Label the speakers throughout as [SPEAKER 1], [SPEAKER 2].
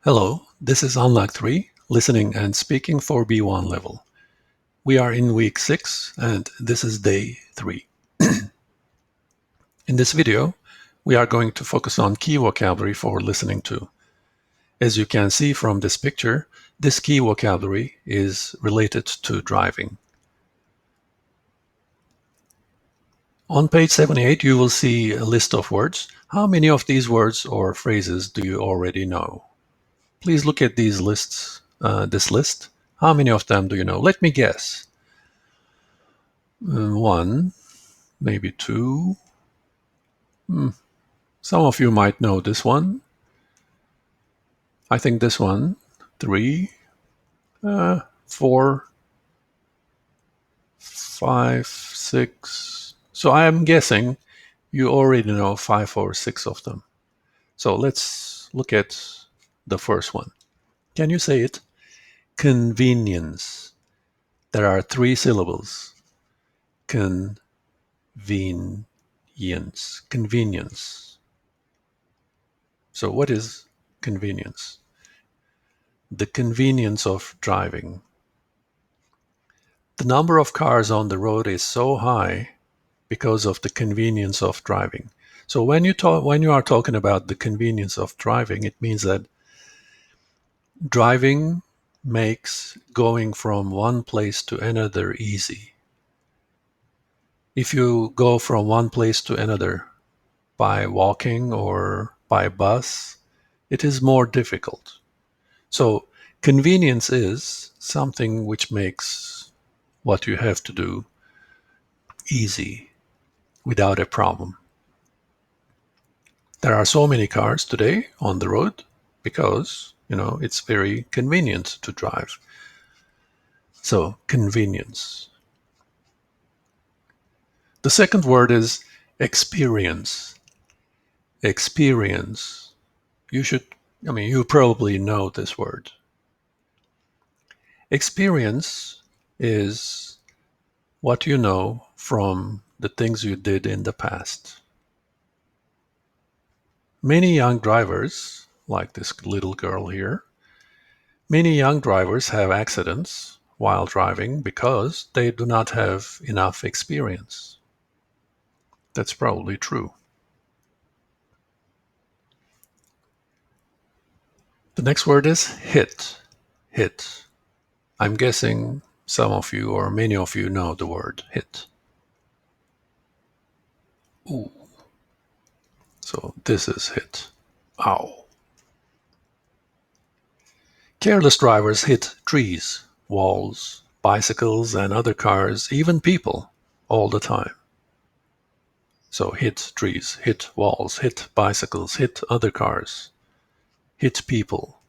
[SPEAKER 1] Hello, this is Unlock 3, listening and speaking for B1 level. We are in week 6 and this is day 3. In this video, we are going to focus on key vocabulary for listening to. As you can see from this picture, this key vocabulary is related to driving. On page 78, you will see a list of words. How many of these words or phrases do you already know? Please look at these lists, this list. How many of them do you know? Let me guess. 1, maybe 2. Some of you might know this one. I think this one. 3, 4, 5, 6. So I am guessing you already know 5 or 6 of them. So let's look at the first one. Can you say it? Convenience. There are 3 syllables. Convenience. Convenience. So what is convenience? The convenience of driving. The number of cars on the road is so high because of the convenience of driving. So when you are talking about the convenience of driving, it means that driving makes going from one place to another easy. If you go from one place to another by walking or by bus, it is more difficult. So convenience is something which makes what you have to do easy without a problem. There are so many cars today on the road because, it's very convenient to drive. So convenience. The second word is experience. Experience. You probably know this word. Experience is what you know from the things you did in the past. Many young drivers, like this little girl here, many young drivers have accidents while driving because they do not have enough experience. That's probably true. The next word is hit. Hit. I'm guessing some of you or many of you know the word hit. Ooh. So this is hit. Ow. Careless drivers hit trees, walls, bicycles, and other cars, even people, all the time. So hit trees, hit walls, hit bicycles, hit other cars, hit people.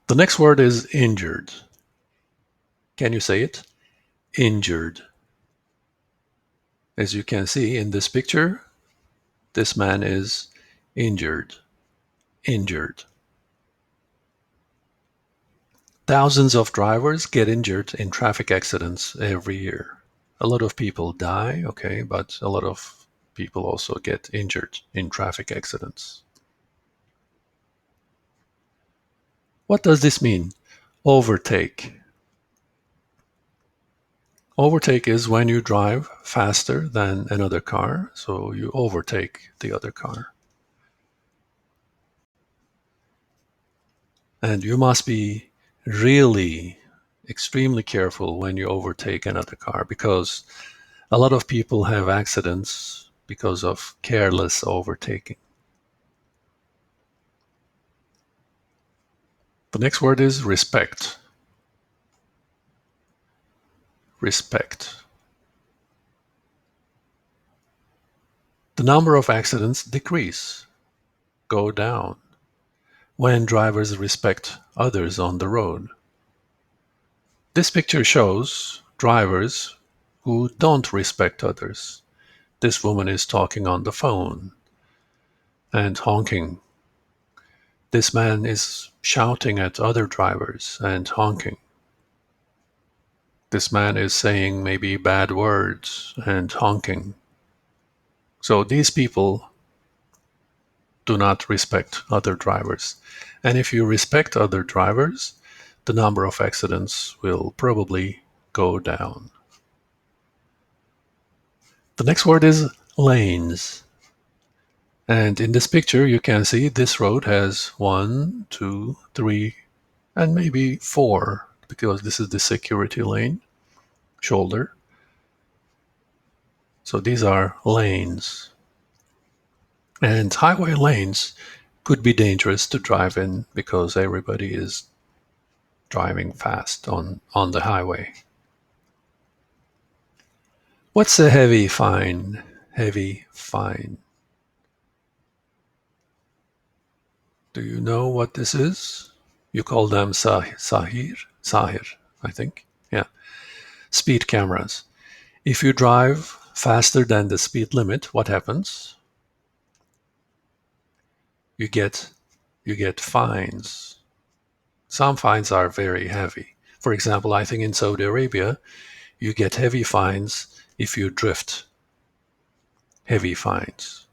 [SPEAKER 1] The next word is injured. Can you say it? Injured. As you can see in this picture, this man is injured. Injured. Thousands of drivers get injured in traffic accidents every year. A lot of people die, okay, but a lot of people also get injured in traffic accidents. What does this mean? Overtake. Overtake is when you drive faster than another car, so you overtake the other car. And you must be really extremely careful when you overtake another car because a lot of people have accidents because of careless overtaking. The next word is respect. Respect. The number of accidents decrease, go down, when drivers respect others on the road. This picture shows drivers who don't respect others. This woman is talking on the phone and honking. This man is shouting at other drivers and honking. This man is saying maybe bad words and honking. So these people do not respect other drivers. And if you respect other drivers, the number of accidents will probably go down. The next word is lanes. And in this picture, you can see this road has 1, 2, 3, and maybe 4, because this is the security lane, shoulder. So these are lanes. And highway lanes could be dangerous to drive in because everybody is driving fast on the highway. What's a heavy fine? Heavy fine. Do you know what this is? You call them Sahir, I think. Yeah. Speed cameras. If you drive faster than the speed limit, what happens? You get fines. Some fines are very heavy. For example, I think in Saudi Arabia, you get heavy fines if you drift. Heavy fines.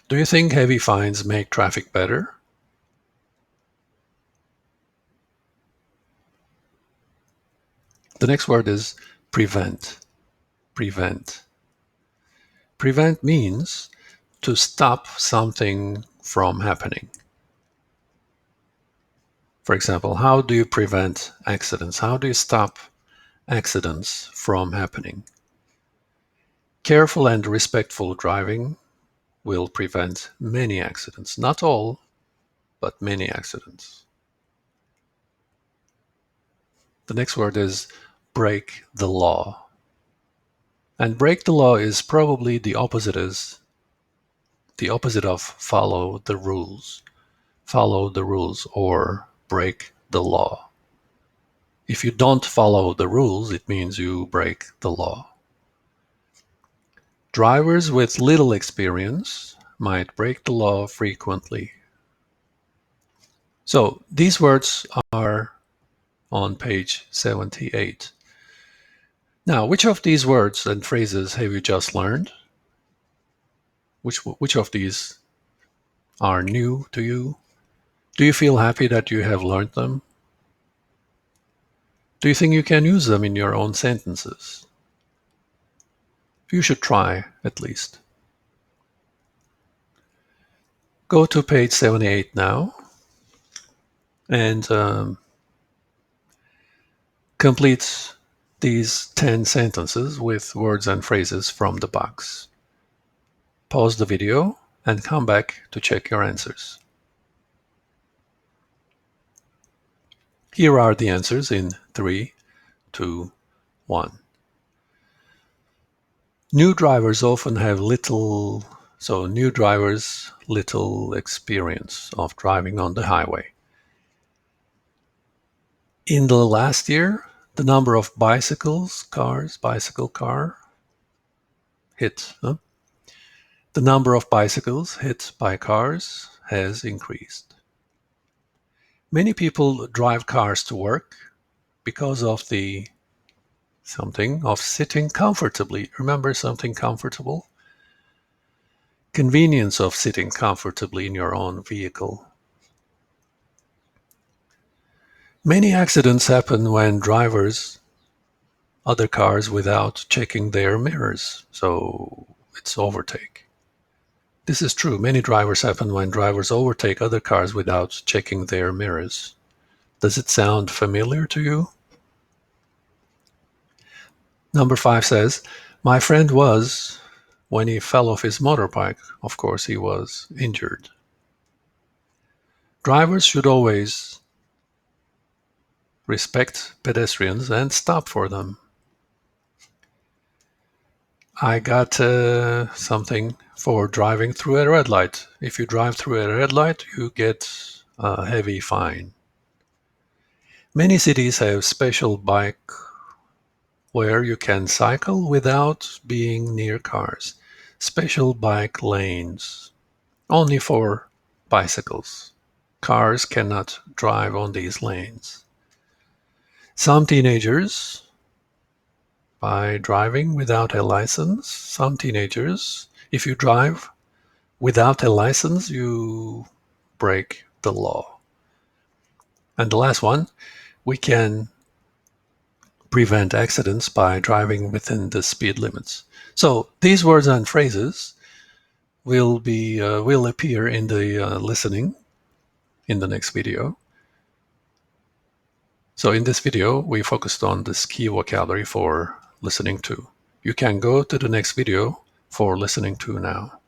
[SPEAKER 1] Do you think heavy fines make traffic better? The next word is prevent. Prevent. Prevent means to stop something from happening. For example, how do you prevent accidents? How do you stop accidents from happening? Careful and respectful driving will prevent many accidents. Not all, but many accidents. The next word is break the law. And break the law is probably the opposite of follow the rules. Follow the rules or break the law. If you don't follow the rules, it means you break the law. Drivers with little experience might break the law frequently. So these words are on page 78. Now, which of these words and phrases have you just learned? Which of these are new to you? Do you feel happy that you have learned them? Do you think you can use them in your own sentences? You should try, at least. Go to page 78 now and complete these 10 sentences with words and phrases from the box. Pause the video and come back to check your answers. Here are the answers in 3, 2, 1. New drivers often have little experience of driving on the highway. In the last year, the number of bicycle car hit. The number of bicycles hit by cars has increased. Many people drive cars to work because of the something of sitting comfortably. Remember something comfortable? Convenience of sitting comfortably in your own vehicle. Many accidents happen when drivers other cars without checking their mirrors, so it's overtake. This is true. Many drivers happen when drivers overtake other cars without checking their mirrors. Does it sound familiar to you? Number 5 says, my friend was, when he fell off his motorbike, of course he was injured. Drivers should always respect pedestrians and stop for them. I got something for driving through a red light. If you drive through a red light, you get a heavy fine. Many cities have special bike where you can cycle without being near cars. Special bike lanes, only for bicycles. Cars cannot drive on these lanes. Some teenagers, by driving without a license, if you drive Without a license, you break the law. And the last one, we can prevent accidents by driving within the speed limits. So these words and phrases will appear in the listening in the next video. So in this video, we focused on this key vocabulary for listening to. You can go to the next video for listening to now.